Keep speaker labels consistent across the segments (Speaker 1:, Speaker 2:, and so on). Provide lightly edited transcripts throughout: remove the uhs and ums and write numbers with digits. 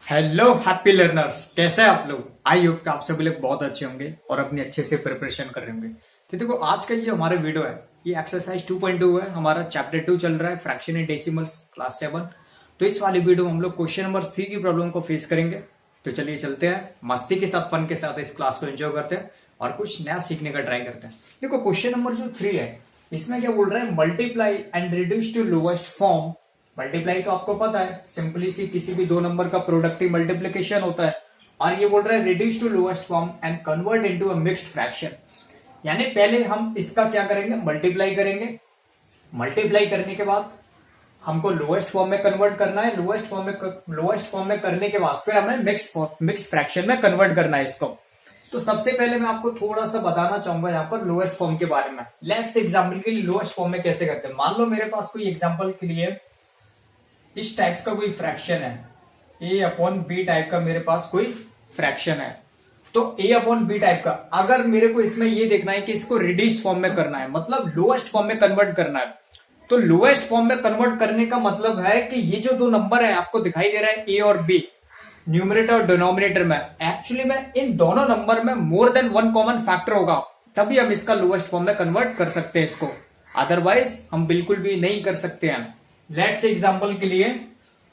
Speaker 1: Hello happy learners, कैसे हैं आप लोग। आई होप कि आप सभी लोग बहुत अच्छे होंगे और अपनी अच्छे से प्रिपरेशन कर रहे होंगे। तो देखो, आज का ये हमारा वीडियो है, ये एक्सरसाइज 2.2 है, हमारा चैप्टर 2 चल रहा है, फ्रैक्शन इन डेसिमल्स क्लास 7। तो इस वाली वीडियो में हम लोग क्वेश्चन नंबर 3 की प्रॉब्लम को फेस करेंगे। तो चलिए चलते हैं, मस्ती के साथ, फन के साथ इस क्लास को एंजॉय करते हैं और कुछ नया सीखने का ट्राई करते हैं। देखो, क्वेश्चन नंबर जो 3 है, इसमें क्या बोल रहा है, multiply and reduce to lowest form. Multiply तो आपको पता है, सिंपली सी किसी भी दो नंबर का प्रोडक्टिव मल्टीप्लीकेशन होता है। और ये बोल रहा है reduce to lowest form and convert into a mixed fraction. यानी पहले हम इसका क्या करेंगे, मल्टीप्लाई करेंगे। मल्टीप्लाई करने के बाद हमको लोएस्ट फॉर्म में कन्वर्ट करना है। लोएस्ट फॉर्म में करने के बाद फिर हमें मिक्स फ्रैक्शन में कन्वर्ट करना है इसको। तो सबसे पहले मैं आपको थोड़ा सा बताना चाहूंगा यहाँ पर लोएस्ट फॉर्म के बारे में। लेट्स एग्जाम्पल के लिए लोएस्ट फॉर्म में कैसे करते हैं। मान लो मेरे पास कोई एग्जाम्पल के लिए इस टाइप्स का कोई फ्रैक्शन है, a अपॉन बी टाइप का मेरे पास कोई फ्रैक्शन है। तो a अपॉन बी टाइप का अगर मेरे को इसमें ये देखना है कि इसको रिड्यूस फॉर्म में करना है, मतलब लोएस्ट फॉर्म में कन्वर्ट करना है। तो लोएस्ट फॉर्म में कन्वर्ट करने का मतलब है कि ये जो दो नंबर है आपको दिखाई दे रहा है a और b, न्यूमरेटर और डिनोमिनेटर में, एक्चुअली में इन दोनों नंबर में मोर देन वन कॉमन फैक्टर होगा, तभी हम इसका लोएस्ट फॉर्म में कन्वर्ट कर सकते हैं इसको। अदरवाइज हम बिल्कुल भी नहीं कर सकते हैं। लेट्स एग्जाम्पल के लिए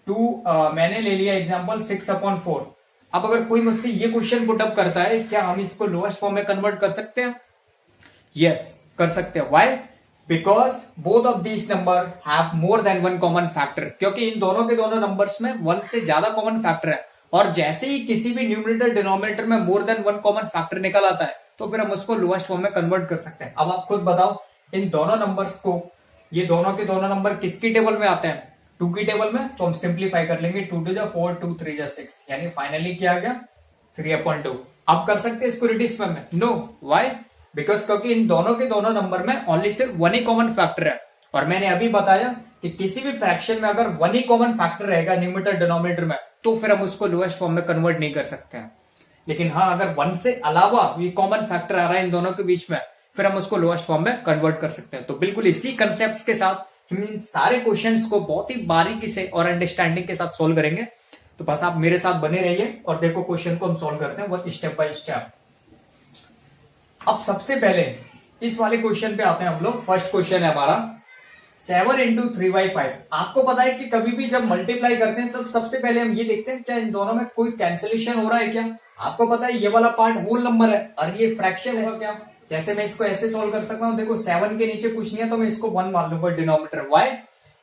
Speaker 1: मैंने ले लिया एग्जाम्पल 6/4। अब अगर कोई मुझसे ये क्वेश्चन पुटअप करता है, क्या हम इसको लोएस्ट फॉर्म में कन्वर्ट कर सकते हैं? यस, कर सकते हैं। Why? Because both of these number have more than one common factor, क्योंकि इन दोनों के दोनों नंबर्स में वन से ज्यादा कॉमन फैक्टर है। और जैसे ही किसी भी न्यूमरेटर डिनोमिनेटर में मोर देन वन कॉमन फैक्टर निकल आता है, तो फिर हम उसको लोएस्ट फॉर्म में कन्वर्ट कर सकते हैं। अब आप खुद बताओ, इन दोनों नंबर्स को, ये दोनों के दोनों नंबर किसकी टेबल में आते हैं? 2 की टेबल में। तो हम सिंप्लीफाई कर लेंगे, 2 2 4, 2 3 6, यानी फाइनली क्या आ गया, 3/2। अब कर सकते हैं इसको रिड्यूस फॉर्म में? नो। व्हाई? बिकॉज क्योंकि इन दोनों के दोनों नंबर में ओनली सिर्फ वन ही कॉमन फैक्टर है। और मैंने अभी बताया कि किसी भी फ्रैक्शन में अगर वन ही कॉमन फैक्टर रहेगा न्यूमरेटर डिनोमिनेटर में, तो फिर हम उसको लोएस्ट फॉर्म में कन्वर्ट नहीं कर सकते हैं। लेकिन हाँ, अगर वन से अलावा ये कॉमन फैक्टर आ रहा है इन दोनों के बीच में, फिर हम उसको लोएस्ट फॉर्म में कन्वर्ट कर सकते हैं। तो बिल्कुल इसी कंसेप्ट के साथ हम इन सारे क्वेश्चंस को बहुत ही बारीकी से और अंडरस्टैंडिंग के साथ सोल्व करेंगे। तो बस आप मेरे साथ बने रहिए और देखो क्वेश्चन को हम सोल्व करते हैं वो स्टेप बाय स्टेप। अब सबसे पहले इस वाले क्वेश्चन पे आते हैं हम लोग। फर्स्ट क्वेश्चन है हमारा 7 इंटू 3/5। आपको पता है कि कभी भी जब मल्टीप्लाई करते हैं तो सबसे पहले हम ये देखते हैं क्या इन दोनों में कोई कैंसिलेशन हो रहा है क्या। आपको पता है ये वाला पार्ट होल नंबर है और ये फ्रैक्शन है क्या। जैसे मैं इसको ऐसे सोल्व कर सकता हूं, देखो 7 के नीचे कुछ नहीं है तो मैं इसको 1 मान लूंगा डिनोमिनेटर। व्हाई?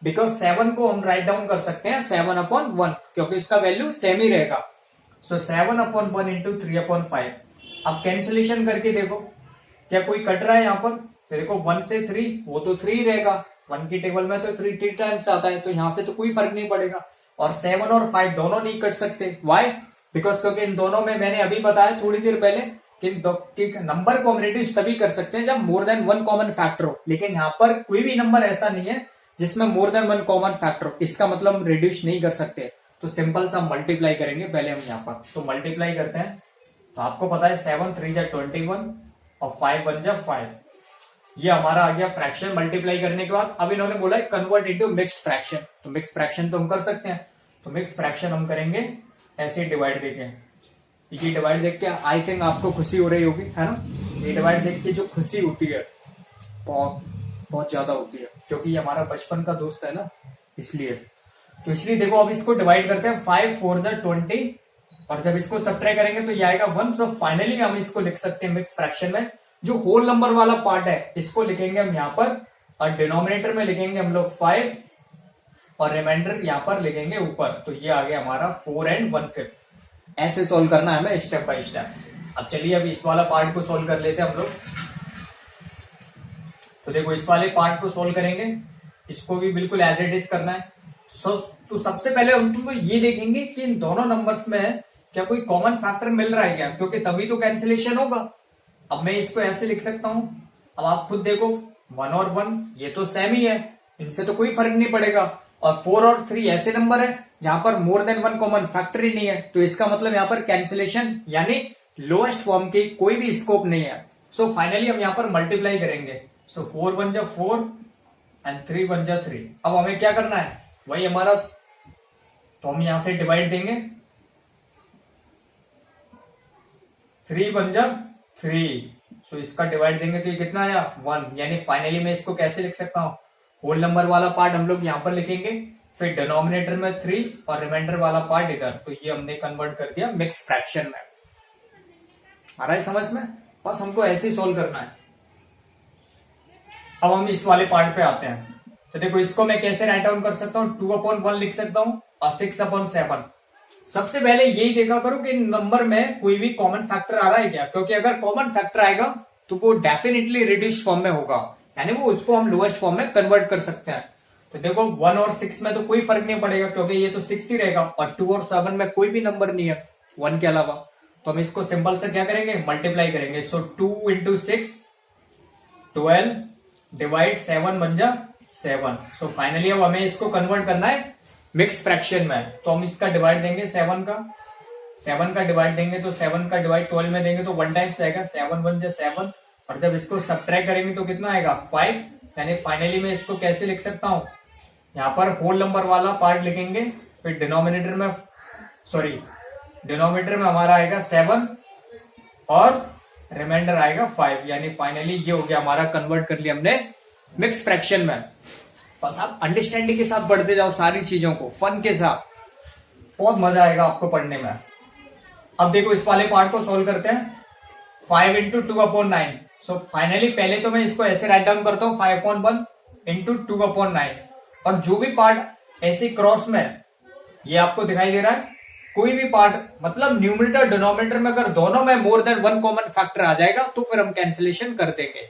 Speaker 1: बिकॉज 7 को हम राइट डाउन कर सकते हैं 7/1, क्योंकि इसका वैल्यू सेम ही रहेगा। सो 7/1 इंटू 3/5। अब कैंसिलेशन करके देखो क्या कोई कट रहा है यहाँ पर। तो देखो 1 से 3, वो तो 3 रहेगा। 1 की टेबल में तो 3 टाइम्स आता है, तो यहां से तो कोई फर्क नहीं पड़ेगा। और 7 और 5 दोनों नहीं कट सकते। व्हाई? बिकॉज क्योंकि इन दोनों में मैंने अभी बताया थोड़ी देर पहले कि नंबर को हम रिड्यूस तभी कर सकते हैं जब मोर देन वन कॉमन फैक्टर हो। लेकिन यहाँ पर कोई भी नंबर ऐसा नहीं है जिसमें मोर देन वन कॉमन फैक्टर हो, इसका मतलब हम रिड्यूस नहीं कर सकते। तो सिंपल सा मल्टीप्लाई करेंगे पहले हम यहाँ पर। तो मल्टीप्लाई करते हैं। तो आपको पता है 7 3 जा 21 और 5 1 जा 5। ये हमारा आ गया फ्रैक्शन। मल्टीप्लाई करने के बाद अब इन्होंने बोला है कन्वर्ट इनटू मिक्स्ड फ्रैक्शन। तो मिक्स्ड फ्रैक्शन तो हम कर सकते हैं। तो मिक्स्ड फ्रैक्शन हम करेंगे ऐसे डिवाइड देके। ये डिवाइड देख के आई थिंक आपको खुशी हो रही होगी, है ना। ये डिवाइड देख के जो खुशी होती है बहुत बहुत ज्यादा होती है, क्योंकि ये हमारा बचपन का दोस्त है ना, इसलिए। तो इसलिए देखो अब इसको डिवाइड करते हैं। 5 4 जा 20 और जब इसको सब्ट्रैक्ट करेंगे तो ये आएगा 1। सो फाइनली हम इसको लिख सकते हैं मिक्स फ्रैक्शन में। जो होल नंबर वाला पार्ट है इसको लिखेंगे हम यहाँ पर, और डिनोमिनेटर में लिखेंगे हम लोग 5 और रिमाइंडर यहाँ पर लिखेंगे ऊपर। तो ये आ गया हमारा 4 and 1/5। ऐसे सोल्व करना है हमें स्टेप बाय स्टेप। अब चलिए अब इस वाला पार्ट को सोल्व कर लेते हैं हम लोग। तो देखो इस वाले पार्ट को सोल्व करेंगे, इसको भी बिल्कुल एज इट इज करना है। तो सबसे पहले हम तुमको ये देखेंगे कि इन दोनों नंबर्स में क्या कोई कॉमन फैक्टर मिल रहा है क्या, क्योंकि तभी तो कैंसिलेशन होगा। अब मैं इसको ऐसे लिख सकता हूं। अब आप खुद देखो 1 और 1 ये तो सेम ही है, इनसे तो कोई फर्क नहीं पड़ेगा। और 4 और 3 ऐसे नंबर है जहां पर more than one common factor ही नहीं है, तो इसका मतलब यहाँ पर कैंसिलेशन यानी लोएस्ट फॉर्म की कोई भी स्कोप नहीं है। सो फाइनली हम यहाँ पर मल्टीप्लाई करेंगे। सो 4 1 जा 4 एंड 3 1 जा 3। अब हमें क्या करना है, वही हमारा, तो हम यहां से डिवाइड देंगे 3 बन जा 3। सो इसका डिवाइड देंगे तो ये कितना आया 1, यानी फाइनली मैं इसको कैसे लिख सकता हूँ, होल नंबर वाला पार्ट हम लोग यहाँ पर लिखेंगे, फिर डिनोमिनेटर में 3 और रिमाइंडर वाला पार्ट इधर, तो ये हमने कन्वर्ट कर दिया मिक्स फ्रैक्शन में। आ रहा है समझ में? बस हमको ऐसे ही सोल्व करना है। अब हम इस वाले पार्ट पे आते हैं। तो देखो इसको मैं कैसे राइट डाउन कर सकता हूँ, 2/1 लिख सकता हूँ और 6/7। सबसे पहले यही देखा करो कि नंबर में कोई भी कॉमन फैक्टर आ रहा है क्या, क्योंकि अगर कॉमन फैक्टर आएगा तो वो डेफिनेटली रिड्यूस्ड फॉर्म में होगा, यानी वो उसको हम लोएस्ट फॉर्म में कन्वर्ट कर सकते हैं। तो देखो 1 और 6 में तो कोई फर्क नहीं पड़ेगा, क्योंकि ये तो 6 ही रहेगा, और 2 और 7 में कोई भी नंबर नहीं है 1 के अलावा। तो हम इसको सिंपल से क्या करेंगे, मल्टीप्लाई करेंगे। सो 2 इंटू 6 12 डिवाइड 7 बन जा 7। सो फाइनली अब हमें इसको कन्वर्ट करना है मिक्स फ्रैक्शन में, तो हम इसका डिवाइड देंगे 7 का डिवाइड देंगे, तो 7 का डिवाइड 12 में देंगे तो 1 टाइम्स आएगा, 7 बन जा 7। और जब इसको सब्ट्रैक्ट करेंगे तो कितना आएगा 5, यानी फाइनली मैं इसको कैसे लिख सकता हूं, यहाँ पर होल नंबर वाला पार्ट लिखेंगे, फिर डिनोमिनेटर में हमारा आएगा 7 और रिमाइंडर आएगा 5, यानी फाइनली ये हो गया हमारा, कन्वर्ट कर लिया हमने मिक्स फ्रैक्शन में। बस आप अंडरस्टैंडिंग के साथ पढ़ते जाओ सारी चीजों को, फन के साथ, बहुत मजा आएगा आपको पढ़ने में। अब देखो इस वाले पार्ट को सोल्व करते हैं। 5 इंटू 2/9। सो फाइनली पहले तो मैं इसको ऐसे राइट डाउन करता हूं, 5/1 इंटू 2/9, और जो भी पार्ट ऐसे क्रॉस में ये आपको दिखाई दे रहा है, कोई भी पार्ट मतलब न्यूमरेटर डिनोमिनेटर में अगर दोनों में मोर देन 1 कॉमन फैक्टर आ जाएगा तो फिर हम कैंसिलेशन कर देंगे।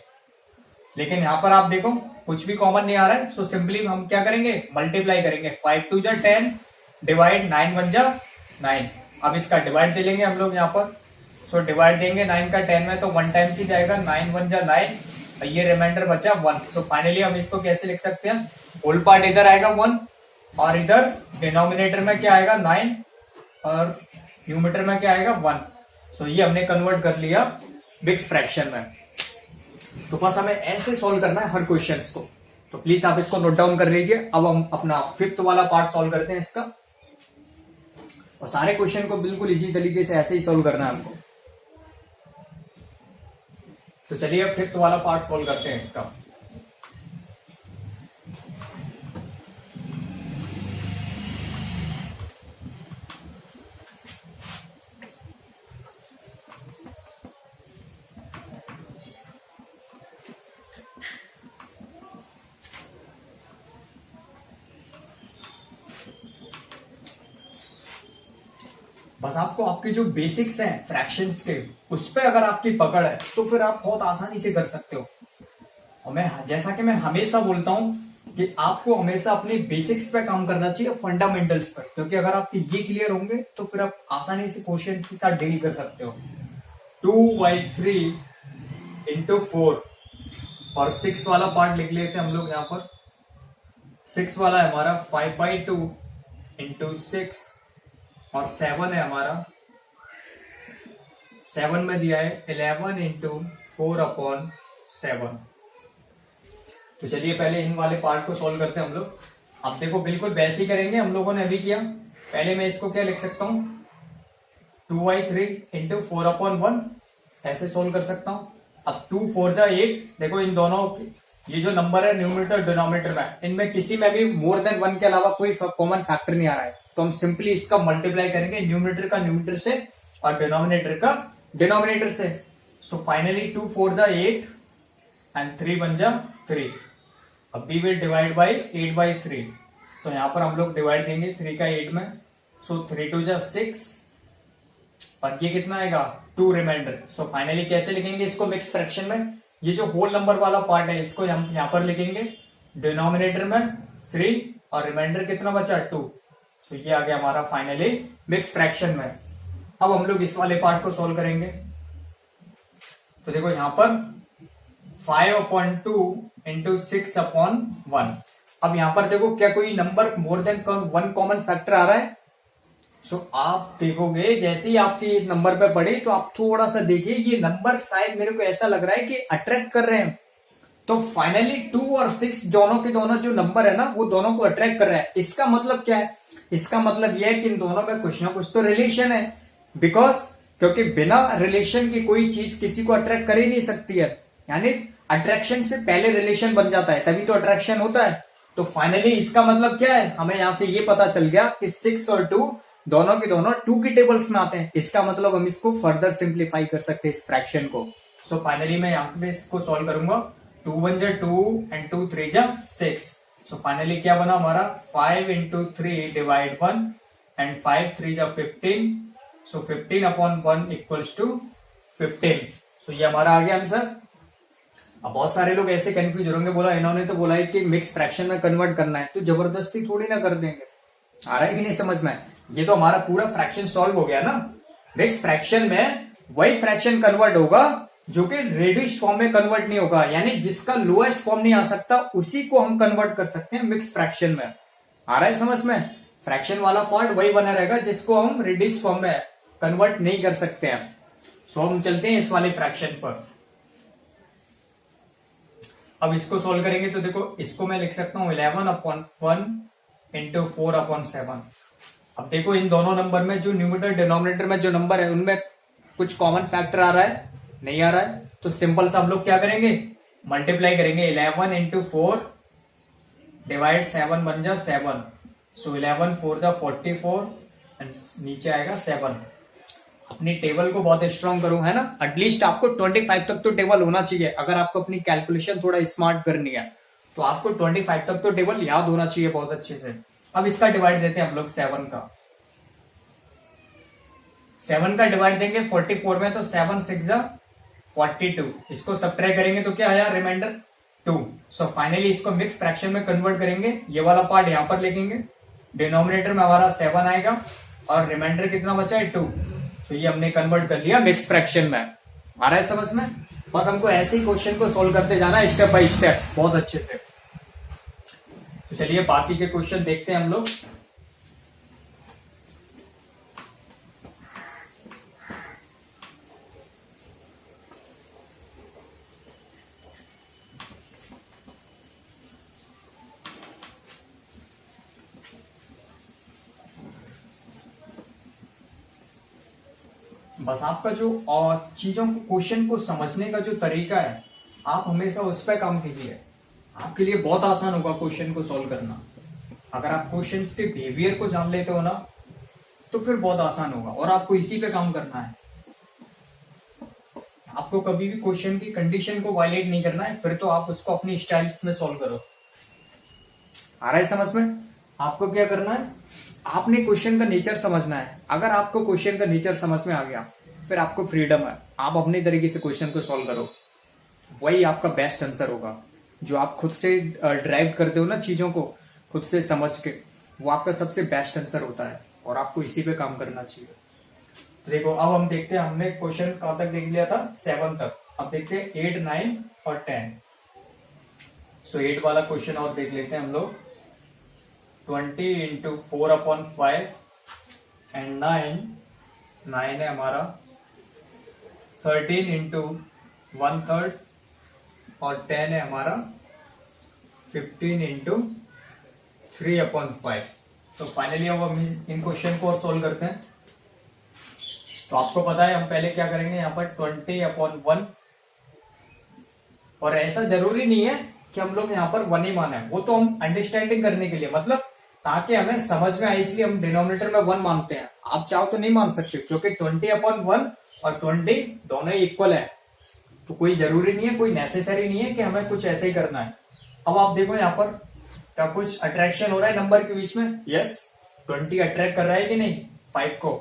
Speaker 1: लेकिन यहां पर आप देखो कुछ भी कॉमन नहीं आ रहा है, सो सिंपली हम क्या करेंगे, मल्टीप्लाई करेंगे। 5 2 जा 10 डिवाइड 9 1 जा 9। अब इसका डिवाइड दे लेंगे हम लोग यहाँ पर। सो डिवाइड देंगे 9 का 10 में तो 1 टाइम्स ही जाएगा, 9 1 जा 9, और ये रिमाइंडर बचा 1। सो फाइनली हम इसको कैसे लिख सकते हैं, होल पार्ट इधर आएगा 1 और इधर डिनोमिनेटर में क्या आएगा 9 और न्यूमरेटर में क्या आएगा 1। सो ये हमने कन्वर्ट कर लिया मिक्स फ्रैक्शन में। तो बस हमें ऐसे सॉल्व करना है हर क्वेश्चंस को, तो प्लीज आप इसको नोट डाउन कर लीजिए। अब हम अपना 5th वाला पार्ट सॉल्व करते हैं इसका, और सारे क्वेश्चन को बिल्कुल इजी तरीके से ऐसे ही सॉल्व करना है हमको। तो चलिए अब 5th वाला पार्ट सॉल्व करते हैं इसका। बस आपको आपके जो बेसिक्स हैं फ्रैक्शंस के, उस पर अगर आपकी पकड़ है तो फिर आप बहुत आसानी से कर सकते हो। और मैं जैसा कि मैं हमेशा बोलता हूं कि आपको हमेशा अपने बेसिक्स पे काम करना चाहिए, फंडामेंटल्स पर, क्योंकि अगर आपके ये क्लियर होंगे तो फिर आप आसानी से क्वेश्चन के साथ डील कर सकते हो। 2/3 इंटू 4 और 6 वाला पार्ट लिख लेते हैं हम लोग यहाँ पर। 6 वाला है हमारा 5/2 इंटू 6, और 7 है हमारा, 7 में दिया है 11 इंटू 4/7। तो चलिए पहले इन वाले पार्ट को सॉल्व करते हैं हम लोग। अब देखो बिल्कुल वैसे ही करेंगे हम लोगों ने अभी किया। पहले मैं इसको क्या लिख सकता हूं, 2/3 इंटू 4/1 ऐसे सोल्व कर सकता हूं। अब 2 4 जा 8, देखो इन दोनों ये जो नंबर है न्यूमरेटर डिनोमिनेटर में, इनमें किसी में भी मोर देन 1 के अलावा कोई कॉमन फैक्टर नहीं आ रहा है, तो हम सिंपली इसका मल्टीप्लाई करेंगे न्यूमरेटर का न्यूमरेटर से और डिनोमिनेटर का डिनोमिनेटर से। सो फाइनली 2 4 जा 8 एंड 3 बन जा 3। अब वी विल डिवाइड बाई 8/3। सो यहां पर हम लोग डिवाइड देंगे 3 का 8 में। सो 3 2 जा 6 और ये कितना आएगा 2 रिमाइंडर। सो फाइनली कैसे लिखेंगे इसको मिक्स फ्रैक्शन में, ये जो होल नंबर वाला पार्ट है इसको हम यहां पर लिखेंगे डिनोमिनेटर में 3 और रिमाइंडर कितना बचा 2। सो ये आ गया हमारा फाइनली मिक्स फ्रैक्शन में। अब हम लोग इस वाले पार्ट को सोल्व करेंगे। तो देखो यहां पर 5/2 इंटू 6/1। अब यहां पर देखो क्या कोई number more than 1 common factor आ रहा है। सो आप देखोगे जैसे ही आपकी इस नंबर पे पड़े तो आप थोड़ा सा देखिए, ये नंबर शायद मेरे को ऐसा लग रहा है कि अट्रैक्ट कर रहे हैं। तो फाइनली 2 और 6 दोनों के दोनों जो नंबर है ना वो दोनों को अट्रैक्ट कर रहे हैं। इसका मतलब क्या है, इसका मतलब यह है कि इन दोनों में कुछ ना कुछ तो रिलेशन है, बिकॉज क्योंकि बिना रिलेशन की कोई चीज किसी को अट्रैक्ट कर ही नहीं सकती है, यानी अट्रैक्शन से पहले रिलेशन बन जाता है तभी तो अट्रैक्शन होता है। तो फाइनली इसका मतलब क्या है, हमें यहां से ये पता चल गया कि 6 और 2 दोनों के दोनों 2 की टेबल्स में आते हैं। इसका मतलब हम इसको फर्दर सिंप्लीफाई कर सकते हैं इस फ्रैक्शन को। सो फाइनली मैं यहाँ पे इसको सॉल्व करूंगा। 2 1 जा 2 एंड 2 3 जा 6। सो फाइनली क्या बना हमारा 5 इंटू 3 डिवाइड 1 एंड 5 3 जा 15। सो 15 अपॉन 1 इक्वल्स टू 15। सो ये हमारा आ गया आंसर। अब बहुत सारे लोग ऐसे कंफ्यूज होंगे, बोला इन्होंने तो बोला है कि मिक्स फ्रैक्शन में कन्वर्ट करना है, तो जबरदस्ती थोड़ी ना कर देंगे। आ रहा है कि नहीं समझ में? ये तो हमारा पूरा फ्रैक्शन सॉल्व हो गया ना। मिक्स फ्रैक्शन में वही फ्रैक्शन कन्वर्ट होगा जो कि रेड्यूस्ड फॉर्म में कन्वर्ट नहीं होगा, यानी जिसका लोएस्ट फॉर्म नहीं आ सकता उसी को हम कन्वर्ट कर सकते हैं मिक्स फ्रैक्शन में। आ रहा है समझ में? फ्रैक्शन वाला पार्ट वही बना रहेगा जिसको हम रेड्यूस्ड फॉर्म में कन्वर्ट नहीं कर सकते हैं। सो हम चलते हैं इस वाले फ्रैक्शन पर। अब इसको सोल्व करेंगे तो देखो, इसको मैं लिख सकता हूं 11 अपॉन 1 इंटू 4 अपॉन 7। अब देखो इन दोनों नंबर में जो न्यूमरेटर डिनोमिनेटर में जो नंबर है उनमें कुछ कॉमन फैक्टर आ रहा है, नहीं आ रहा है, तो सिंपल सा हम लोग क्या करेंगे, मल्टीप्लाई करेंगे। 11 इंटू 4 डिवाइड 7 बन जा 7। सो 11 4 जा 44 एंड नीचे आएगा 7। अपनी टेबल को बहुत स्ट्रांग करूं, है ना। एटलीस्ट आपको 25 तक तो टेबल होना चाहिए। अगर आपको अपनी कैलकुलेशन थोड़ा स्मार्ट करनी है तो आपको 25 तक तो टेबल याद होना चाहिए बहुत अच्छे से। अब इसका डिवाइड देते हैं हम लोग 7 का। 7 का डिवाइड देंगे 44 में, तो 7 6 जा 42। इसको सब्ट्रैक्ट करेंगे तो क्या आया, रिमाइंडर 2। सो फाइनली इसको मिक्स फ्रैक्शन में कन्वर्ट करेंगे। ये वाला पार्ट यहां पर लिखेंगे, डिनोमिनेटर में हमारा 7 आएगा और रिमाइंडर कितना बचा है 2। तो ये हमने कन्वर्ट कर लिया मिक्स फ्रैक्शन में। आ रहा है समझ में? बस हमको ऐसे ही क्वेश्चन को सोल्व करते जाना है स्टेप बाय स्टेप बहुत अच्छे से। तो चलिए बाकी के क्वेश्चन देखते हैं हम लोग। बस आपका जो और चीजों को क्वेश्चन को समझने का जो तरीका है, आप हमेशा उस पर काम कीजिए। आपके लिए बहुत आसान होगा क्वेश्चन को सॉल्व करना। अगर आप क्वेश्चन के बिहेवियर को जान लेते हो ना, तो फिर बहुत आसान होगा और आपको इसी पे काम करना है। आपको कभी भी क्वेश्चन की कंडीशन को वायलेट नहीं करना है, फिर तो आप उसको अपनी स्टाइल्स में सॉल्व करो। आ रहा है समझ में? आपको क्या करना है, आपने क्वेश्चन का नेचर समझना है। अगर आपको क्वेश्चन का नेचर समझ में आ गया, फिर आपको फ्रीडम है, आप अपने तरीके से क्वेश्चन को सॉल्व करो। वही आपका बेस्ट आंसर होगा। जो आप खुद से ड्राइव करते हो ना चीजों को खुद से समझ के, वो आपका सबसे बेस्ट आंसर होता है और आपको इसी पे काम करना चाहिए। तो देखो अब हम देखते हैं, हमने क्वेश्चन कहां तक देख लिया था, 7 तक। अब देखते हैं 8 9 और 10। सो 8 वाला क्वेश्चन और देख लेते हैं हम लोग। 20 इंटू 4 अपॉन 5 एंड 9 है हमारा 13 इंटू 1/3 और 10 है हमारा 15 इंटू 3 अपॉन 5। तो फाइनली अब हम इन क्वेश्चन को और सोल्व करते हैं। तो आपको पता है हम पहले क्या करेंगे, यहाँ पर 20 अपॉन 1, और ऐसा जरूरी नहीं है कि हम लोग यहाँ पर 1 ही माने, वो तो हम अंडरस्टैंडिंग करने के लिए, मतलब ताकि हमें समझ में आए, इसलिए हम डिनोमिनेटर में 1 मानते हैं। आप चाहो तो नहीं मान सकते, क्योंकि 20 अपॉन 1 और 20 दोनों ही इक्वल है। तो कोई जरूरी नहीं है, कोई नेसेसरी नहीं है कि हमें कुछ ऐसे ही करना है। अब आप देखो यहाँ पर क्या कुछ अट्रैक्शन हो रहा है नंबर के बीच में। यस, 20 अट्रैक्ट कर रहा है कि नहीं 5 को।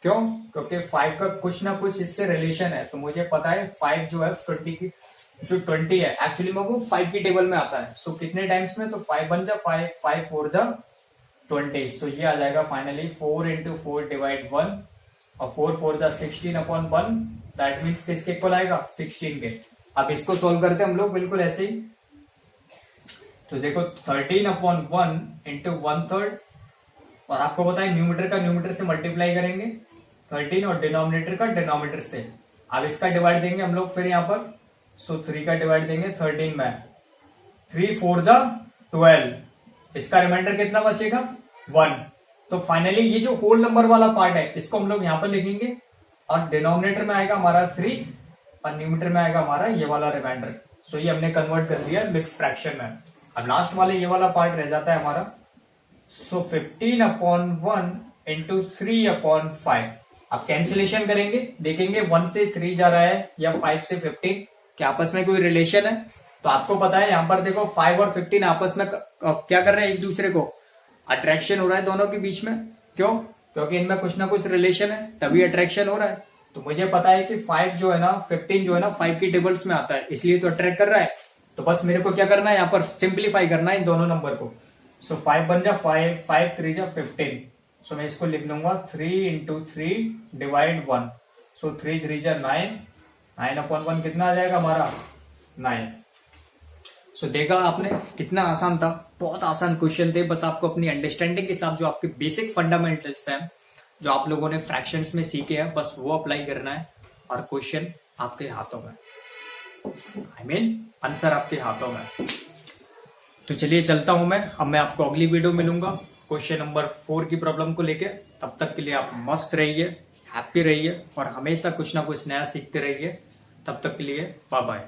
Speaker 1: क्यों? क्योंकि 5 का कुछ ना कुछ इससे रिलेशन है। तो मुझे पता है 5 जो है 20 की, जो 20 है एक्चुअली में वो 5 की टेबल में आता है। सो कितने टाइम्स में, तो 5 बन जा 5, 5 4 जा 20। सो ये आ जाएगा फाइनली 4 इंटू 4 डिवाइड 1 और 4 4 जा 16 अपॉन 1। दैट मीन्स किसके इक्वल आएगा, 16 के। अब इसको सोल्व करते हैं हम लोग बिल्कुल ऐसे ही। तो देखो 13 अपॉन 1 इंटू 1/3, और आपको पता है न्यूमरेटर का न्यूमरेटर से मल्टीप्लाई करेंगे 13 और डिनोमिनेटर का डिनोमिनेटर से। अब इसका डिवाइड देंगे हम लोग फिर यहाँ पर। सो 3 का डिवाइड देंगे 13 में, 3 4 जा 12। इसका रिमाइंडर कितना बचेगा, 1। तो फाइनली ये जो होल नंबर वाला पार्ट है इसको हम लोग यहाँ पर लिखेंगे और डिनोमिनेटर में आएगा हमारा 3 और न्यूमरेटर में आएगा हमारा ये वाला रिमाइंडर। सो ये हमने कन्वर्ट कर दिया मिक्स फ्रैक्शन में। अब लास्ट वाले ये वाला पार्ट रह जाता है हमारा। सो 15/1 इंटू 3/5। अब कैंसिलेशन करेंगे, देखेंगे 1 से 3 जा रहा है या 5 से 15 क्या आपस में कोई रिलेशन है। तो आपको पता है यहाँ पर देखो 5 और 15 आपस में क्या कर रहे हैं, एक दूसरे को अट्रैक्शन हो रहा है दोनों के बीच में। क्यों? क्योंकि इनमें कुछ ना कुछ रिलेशन है, तभी अट्रैक्शन हो रहा है। तो मुझे पता है कि 5 जो है ना 15 जो है ना 5 की टेबल्स में आता है, इसलिए तो अट्रैक्ट कर रहा है। तो बस मेरे को क्या करना है, यहाँ पर सिंप्लीफाई करना है इन दोनों नंबर को। सो 5 बन जा 5, 5 3 जा 15। सो मैं इसको लिख लूंगा 3 इंटू 3 डिवाइड 1। सो 3 3 जा 9, 9/1 कितना आ जाएगा हमारा 9। सो देखा आपने कितना आसान था, बहुत आसान क्वेश्चन थे। बस आपको अपनी अंडरस्टैंडिंग के साथ जो आपके बेसिक फंडामेंटल्स हैं, जो आप लोगों ने फ्रैक्शंस में सीखे हैं, बस वो अप्लाई करना है और क्वेश्चन आपके हाथों में, आंसर आपके हाथों में। तो चलिए चलता हूं मैं। अब मैं आपको अगली वीडियो मिलूंगा क्वेश्चन नंबर 4 की प्रॉब्लम को लेके। तब तक के लिए आप मस्त रहिए, हैप्पी रहिए और हमेशा कुछ ना कुछ नया सीखते रहिए। तब तक के लिए बाय बाय।